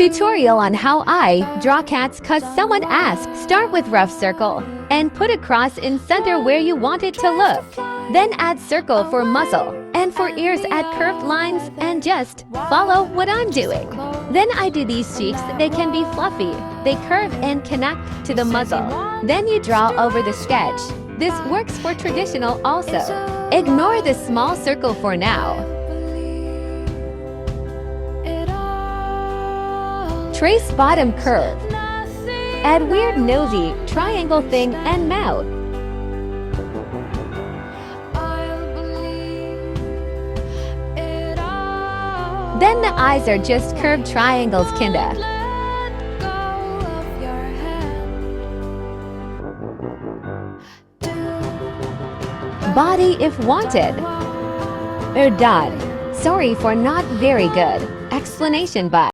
Tutorial on how I draw cats cause someone asked. Start with rough circle and put a cross in center where you want it to look. Then add circle for muzzle, and for ears add curved lines and just follow what I'm doing. Then I do these cheeks. They can be fluffy. They curve and connect to the muzzle. Then you draw over the sketch. This works for traditional also. Ignore the small circle for now. Trace bottom curve. Add weird nosy triangle thing and mouth. Then the eyes are just curved triangles kinda. Body if wanted. Done. Sorry for not very good explanation but